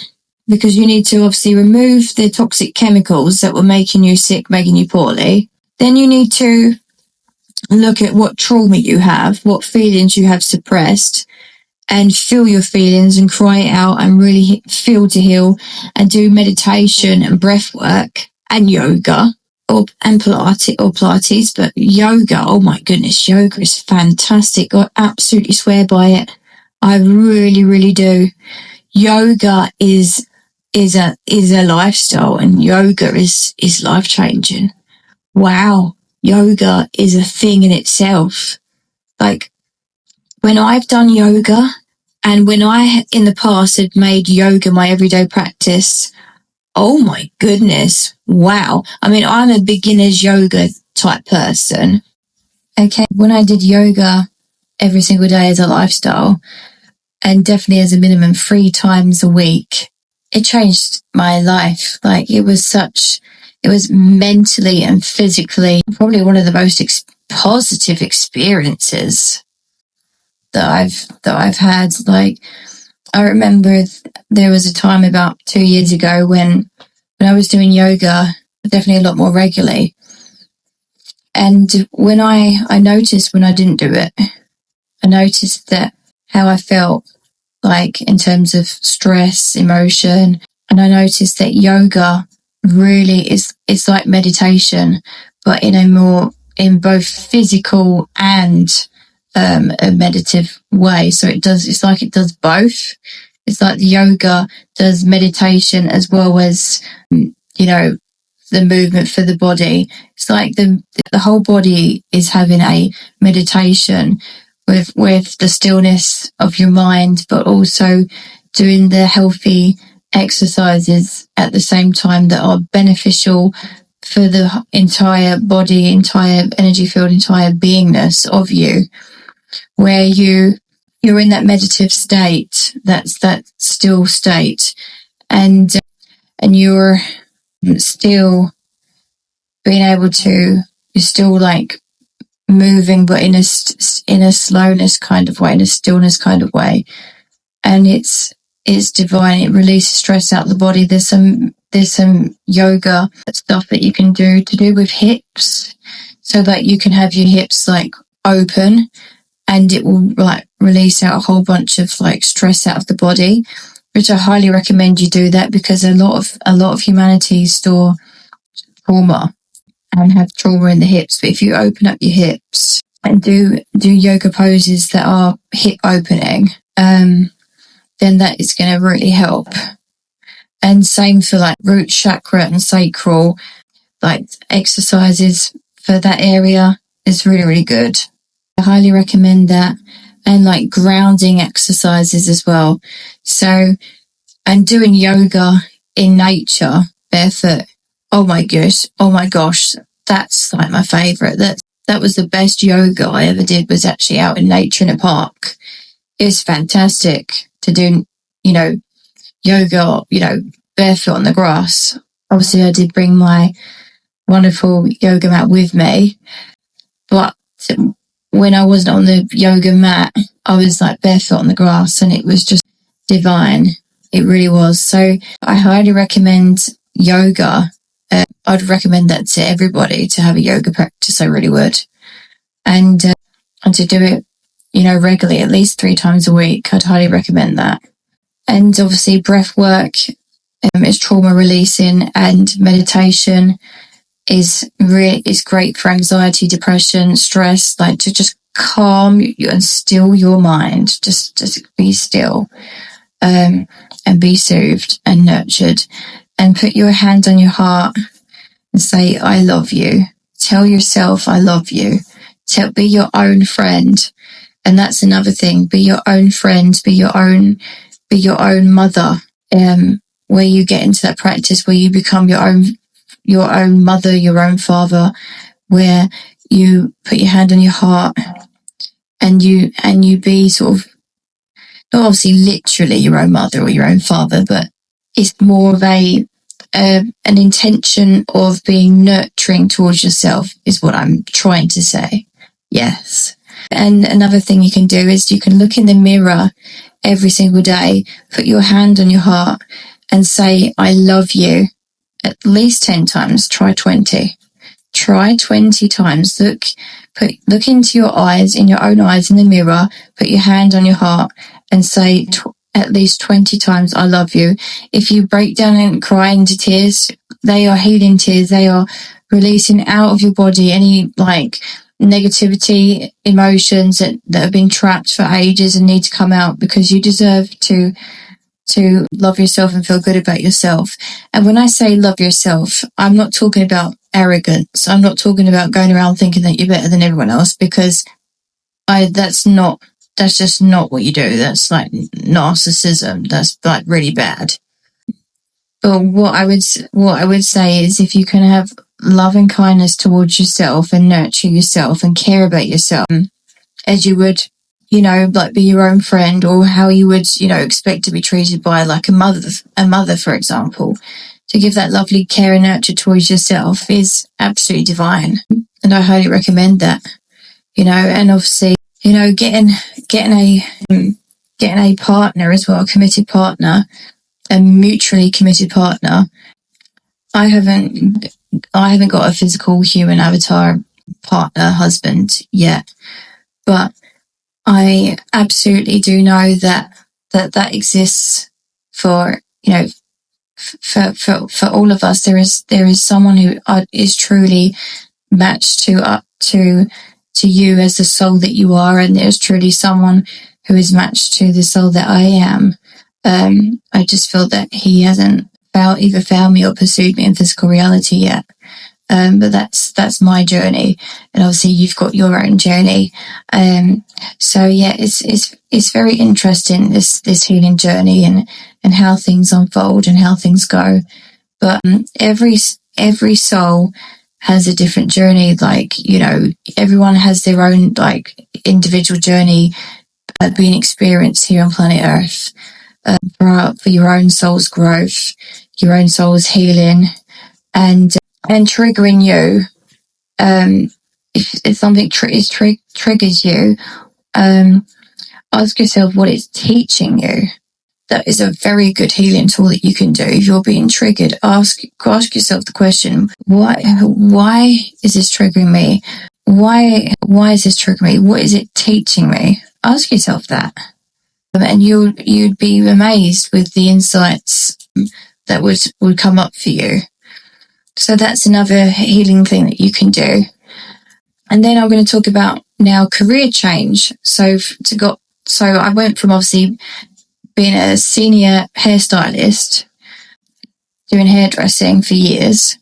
because you need to obviously remove the toxic chemicals that were making you sick, making you poorly. Then you need to look at what trauma you have, what feelings you have suppressed, and feel your feelings and cry it out and really feel to heal, and do meditation and breath work and yoga and Pilates, but yoga, oh my goodness, yoga is fantastic. I absolutely swear by it. I really, really do. Yoga is a lifestyle, and yoga is life changing. Wow. Yoga is a thing in itself. Like, when I've done yoga, and when I in the past had made yoga my everyday practice, oh my goodness. Wow. I mean, I'm a beginner's yoga type person. Okay. When I did yoga every single day as a lifestyle, and definitely as a minimum 3 times a week, it changed my life. Like, it was mentally and physically probably one of the most positive experiences that I've had. Like, I remember there was a time about 2 years ago when I was doing yoga definitely a lot more regularly. And when I noticed when I didn't do it, I noticed that how I felt, like in terms of stress, emotion. And I noticed that yoga really it's like meditation, but in both physical and a meditative way. So it's like it does both. It's like the yoga does meditation as well as, the movement for the body. It's like the whole body is having a meditation with the stillness of your mind, but also doing the healthy exercises at the same time that are beneficial for the entire body, entire energy field, entire beingness of you, where you're in that meditative state, that's that still state, and you're still being able to, you're still like moving, but in a slowness kind of way, in a stillness kind of way, and it's divine. It releases stress out of the body. There's some yoga stuff that you can do with hips, so that you can have your hips like open, and it will like release out a whole bunch of like stress out of the body, which I highly recommend you do that, because a lot of humanity store trauma and have trauma in the hips. But if you open up your hips and do yoga poses that are hip opening, then that is going to really help. And same for like root chakra and sacral, like exercises for that area is really, really good. I highly recommend that. And like grounding exercises as well. So, and doing yoga in nature barefoot. Oh my gosh, that's like my favorite. That was the best yoga I ever did, was actually out in nature in a park. It was fantastic to do, yoga, barefoot on the grass. Obviously, I did bring my wonderful yoga mat with me, but when I wasn't on the yoga mat, I was like barefoot on the grass, and it was just divine. It really was. So I highly recommend yoga. I'd recommend that to everybody, to have a yoga practice. I really would. And to do it, regularly, at least 3 times a week. I'd highly recommend that. And obviously breath work is trauma releasing, and meditation is great for anxiety, depression, stress, like to just calm you and still your mind. Just be still, and be soothed and nurtured, and put your hand on your heart and say, I love you. Tell yourself, I love you. Be your own friend. And that's another thing. Be your own friend, be your own mother. Where you get into that practice where you become your own mother, your own father, where you put your hand on your heart and you be sort of, not obviously literally your own mother or your own father, but it's more of an intention of being nurturing towards yourself, is what I'm trying to say. Yes. And another thing you can do is you can look in the mirror every single day, put your hand on your heart and say, I love you, at least 10 times. Try 20. Try 20 times. Look into your eyes, in your own eyes in the mirror, put your hand on your heart and say at least 20 times, I love you. If you break down and cry into tears, they are healing tears. They are releasing out of your body any like negativity, emotions that have been trapped for ages and need to come out, because you deserve to love yourself and feel good about yourself. And when I say love yourself, I'm not talking about arrogance. I'm not talking about going around thinking that you're better than everyone else, because that's just not what you do. That's like narcissism. That's like really bad. But what I would say is, if you can have love and kindness towards yourself and nurture yourself and care about yourself as you would, like be your own friend, or how you would, expect to be treated by like a mother, for example, to give that lovely care and nurture towards yourself is absolutely divine. And I highly recommend that, and obviously, getting a partner as well, a committed partner, a mutually committed partner. I haven't got a physical human avatar partner, husband yet, but I absolutely do know that exists for, for all of us. There is someone who is truly matched to you as the soul that you are, and there's truly someone who is matched to the soul that I am. I just feel that he hasn't either found me or pursued me in physical reality yet. But that's my journey, and obviously you've got your own journey. So yeah, it's very interesting, this healing journey, and how things unfold and how things go. But every soul has a different journey. Like, everyone has their own like individual journey being experienced here on planet Earth, for your own soul's growth, your own soul's healing, and triggering you. If something triggers you, ask yourself what it's teaching you. That is a very good healing tool that you can do. If you're being triggered, ask yourself the question: why is this triggering me? Why is this triggering me? What is it teaching me? Ask yourself that, and you'd be amazed with the insights that would come up for you. So that's another healing thing that you can do. And then I'm going to talk about now career change. So I went from obviously being a senior hairstylist, doing hairdressing for years,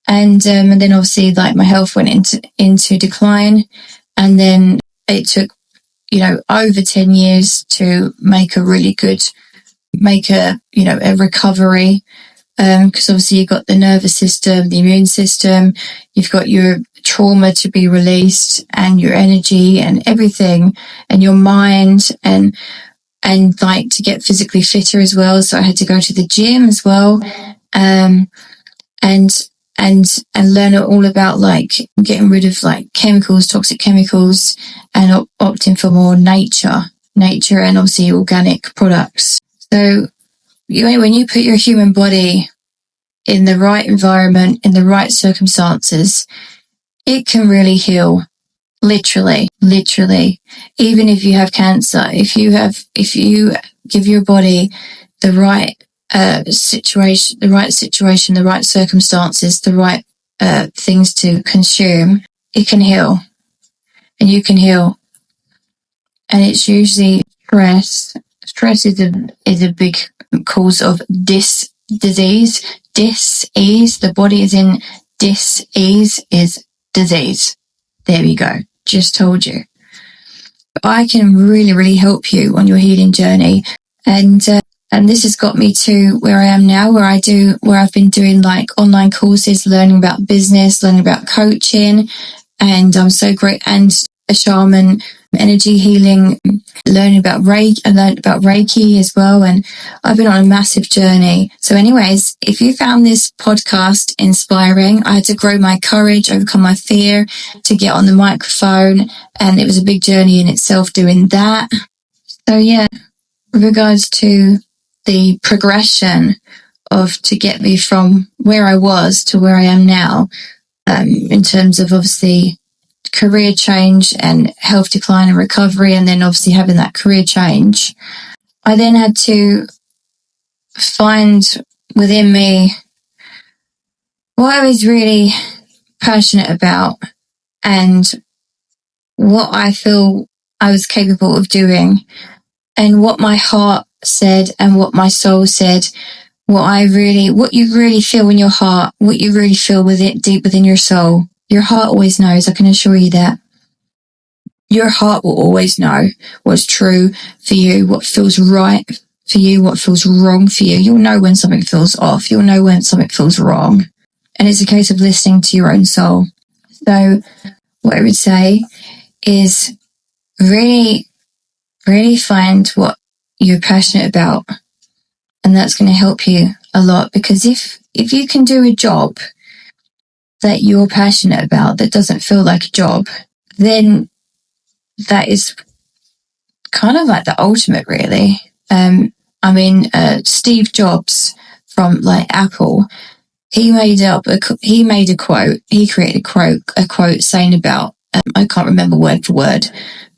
and then obviously like my health went into decline, and then it took over 10 years to make a recovery. Because obviously you've got the nervous system, the immune system, you've got your trauma to be released, and your energy and everything, and your mind, and like to get physically fitter as well. So I had to go to the gym as well, and learn all about like getting rid of like toxic chemicals, and opting for more nature, and obviously organic products. So when you put your human body in the right environment, in the right circumstances, it can really heal. Literally. Even if you have cancer, if you give your body the right situation, the right circumstances, the right things to consume, it can heal, and you can heal. And it's usually stress. Stress is a big cause of disease. Dis-ease. The body is in dis-ease is disease. There we go. Just told you. I can really, really help you on your healing journey. And this has got me to where I am now, where I've been doing like online courses, learning about business, learning about coaching, and I'm so great, and a shaman, energy healing, learning about Reiki. I learned about Reiki as well, and I've been on a massive journey. So anyways, if you found this podcast inspiring, I had to grow my courage, overcome my fear to get on the microphone, and it was a big journey in itself doing that. So yeah, with regards to the progression to get me from where I was to where I am now, in terms of obviously career change and health decline and recovery, and then obviously having that career change, I then had to find within me what I was really passionate about and what I feel I was capable of doing, and what my heart said and what my soul said, what you really feel in your heart, what you really feel deep within your soul. Your heart always knows, I can assure you that. Your heart will always know what's true for you, what feels right for you, what feels wrong for you. You'll know when something feels off. You'll know when something feels wrong. And it's a case of listening to your own soul. So what I would say is really, really find what you're passionate about. And that's going to help you a lot, because if you can do a job that you're passionate about that doesn't feel like a job, then that is kind of like the ultimate, really. Steve Jobs from like Apple, he created a quote saying about, I can't remember word for word,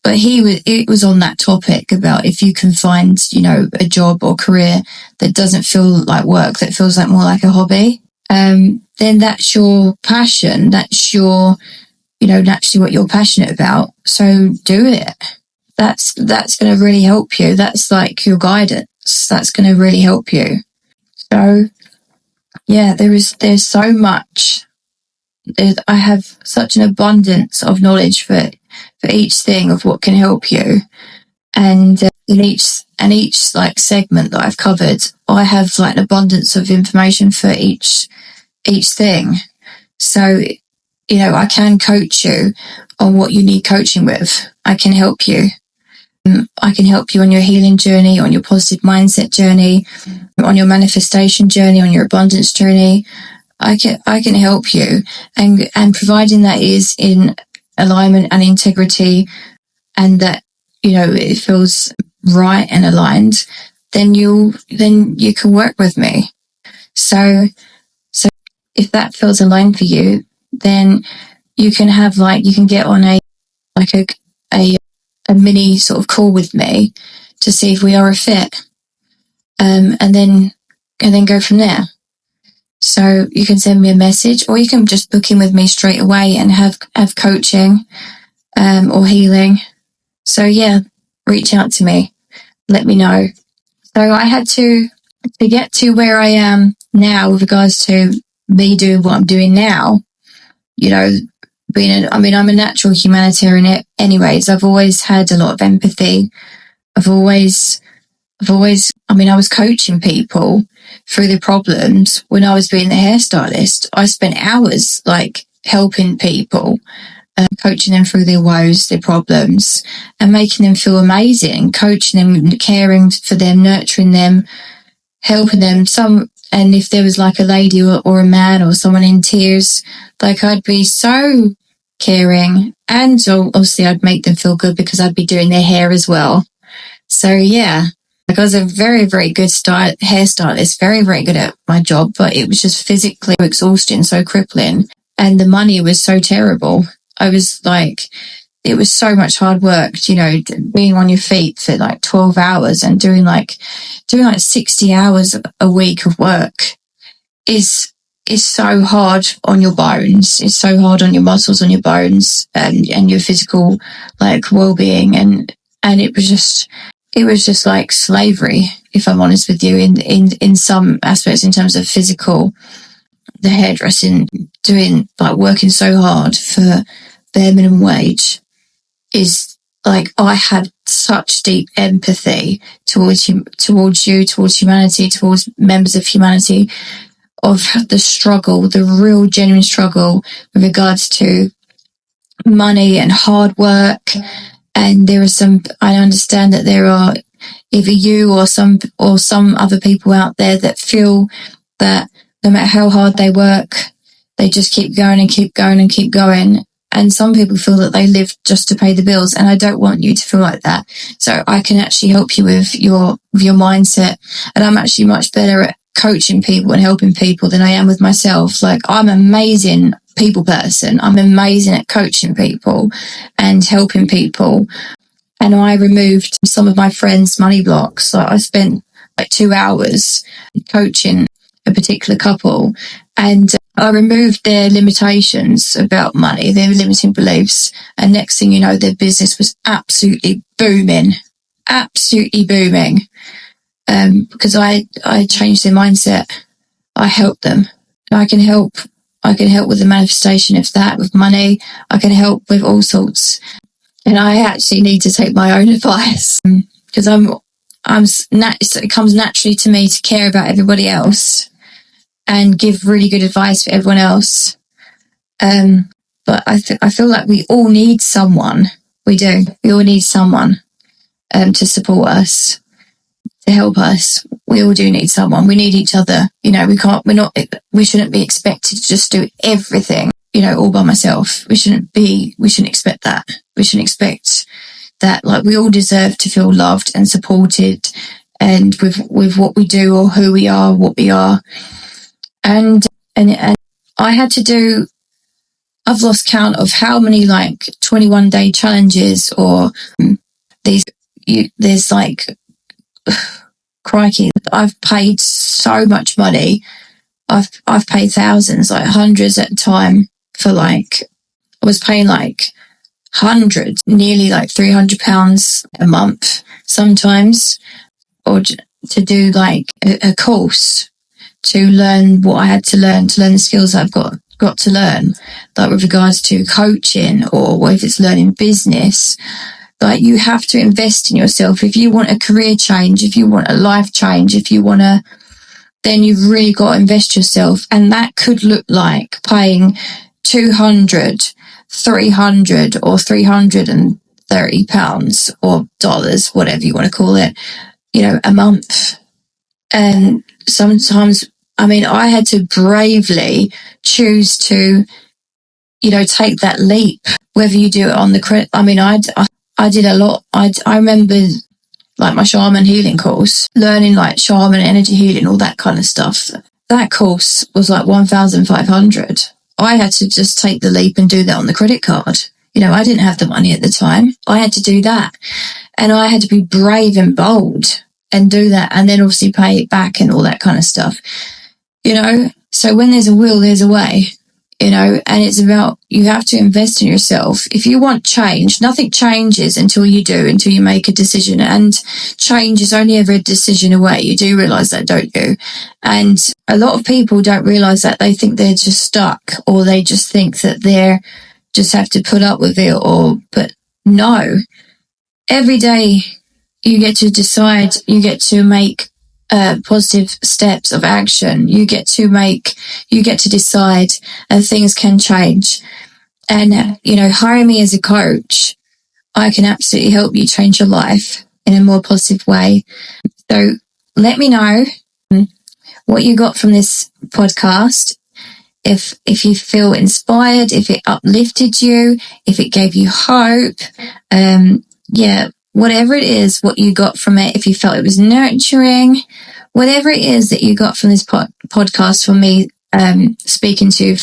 but it was on that topic about if you can find, a job or career that doesn't feel like work, that feels like more like a hobby, then that's your passion. That's naturally what you're passionate about. So do it. That's going to really help you. That's like your guidance. That's going to really help you. So yeah, there's so much. I have such an abundance of knowledge for each thing of what can help you, and in each like segment that I've covered, I have like an abundance of information for each thing. So I can coach you on what you need coaching with. I can help you. I can help you on your healing journey, on your positive mindset journey, on your manifestation journey, on your abundance journey. I can help you, and providing that is in alignment and integrity, and that it feels right and aligned, then you can work with me. So if that feels aligned for you, then you can get on a mini sort of call with me to see if we are a fit, and then go from there. So you can send me a message, or you can just book in with me straight away and have coaching, or healing. So yeah, reach out to me, let me know. So I had to get to where I am now with regards to me doing what I'm doing now. I'm a natural humanitarian anyways. I've always had a lot of empathy. I was coaching people through the problems when I was being the hairstylist. I spent hours like helping people, coaching them through their woes, their problems, and making them feel amazing, coaching them, caring for them, nurturing them, helping them. And if there was like a lady or a man or someone in tears, like I'd be so caring, and obviously I'd make them feel good because I'd be doing their hair as well. So yeah, like I was a very, very good hairstylist, very, very good at my job, but it was just physically exhausting, so crippling, and the money was so terrible. I was like, it was so much hard work, being on your feet for like 12 hours and doing like 60 hours a week of work is so hard on your bones. It's so hard on your muscles, on your bones, and your physical like well-being. And it was just like slavery, if I'm honest with you, in some aspects, in terms of physical, the hairdressing, doing like working so hard for bare minimum wage is like, I had such deep empathy towards you, towards humanity, towards members of humanity, of the struggle, the real genuine struggle with regards to money and hard work. And I understand that there are either you or some other people out there that feel that no matter how hard they work, they just keep going and keep going and keep going. And some people feel that they live just to pay the bills, and I don't want you to feel like that. So I can actually help you with your mindset, and I'm actually much better at coaching people and helping people than I am with myself. Like, I'm an amazing people person. I'm amazing at coaching people and helping people. And I removed some of my friends' money blocks. So I spent like 2 hours coaching a particular couple, and I removed their limitations about money, their limiting beliefs. And next thing you know, their business was absolutely booming. Because I changed their mindset. I helped them. I can help with the manifestation of that, with money. I can help with all sorts. And I actually need to take my own advice, because it comes naturally to me to care about everybody else and give really good advice for everyone else. But I feel like we all need someone. We do. We all need someone to support us, to help us. We all do need someone. We need each other. You know, we shouldn't be expected to just do everything, you know, all by myself. We shouldn't expect that. We shouldn't expect that. Like, we all deserve to feel loved and supported, and with what we do or who we are, what we are. And I had to do, I've lost count of how many like 21-day challenges or there's like, crikey, I've paid so much money. I've paid thousands, like hundreds at a time for like, I was paying like hundreds, nearly like £300 a month sometimes, or to do like a course to learn what I had to learn the skills I've got to learn, like with regards to coaching or if it's learning business. Like, you have to invest in yourself. If you want a career change, if you want a life change, then you've really got to invest yourself. And that could look like paying £200, £300 or £330 or dollars, whatever you want to call it, you know, a month. And sometimes, I mean, I had to bravely choose to, you know, take that leap, whether you do it on the credit. I mean, I did a lot. I remember like my shaman healing course, learning like shaman energy healing, all that kind of stuff. That course was like $1,500. I had to just take the leap and do that on the credit card. You know, I didn't have the money at the time. I had to do that. And I had to be brave and bold and do that, and then obviously pay it back and all that kind of stuff. You know, so when there's a will, there's a way. You know, and it's about, you have to invest in yourself. If you want change, nothing changes until you make a decision. And change is only ever a decision away. You do realize that, don't you? And a lot of people don't realize that. They think they're just stuck, or they just think that they're just have to put up with it, but no. Every day you get to decide, you get to make positive steps of action. You get to decide, and things can change. And, you know, hire me as a coach. I can absolutely help you change your life in a more positive way. So let me know what you got from this podcast. If you feel inspired, if it uplifted you, if it gave you hope, whatever it is, what you got from it, if you felt it was nurturing, whatever it is that you got from this podcast from me speaking to you,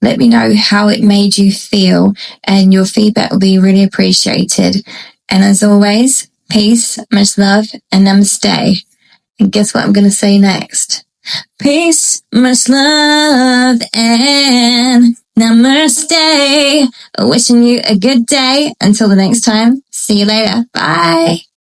let me know how it made you feel, and your feedback will be really appreciated. And as always, peace, much love, and namaste. And guess what I'm going to say next? Peace, much love, and namaste. Wishing you a good day. Until the next time, see you later. Bye.